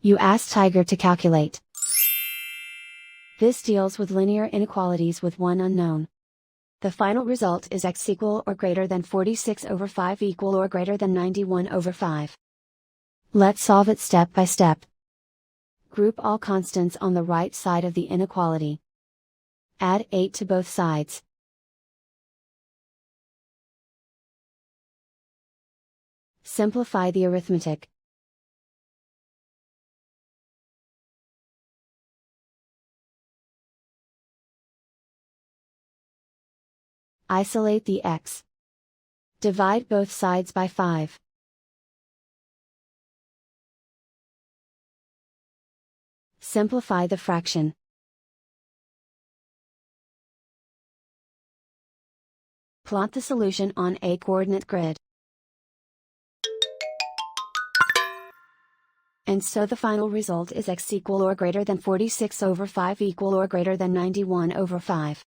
You ask Tiger to calculate. This deals with linear inequalities with one unknown. The final result is x equal or greater than 46 over 5 equal or greater than 91 over 5. Let's solve it step by step. Group all constants on the right side of the inequality. Add 8 to both sides. Simplify the arithmetic. Isolate the x. Divide both sides by 5. Simplify the fraction. Plot the solution on a coordinate grid. And so the final result is x equal or greater than 46 over 5 equal or greater than 91 over 5.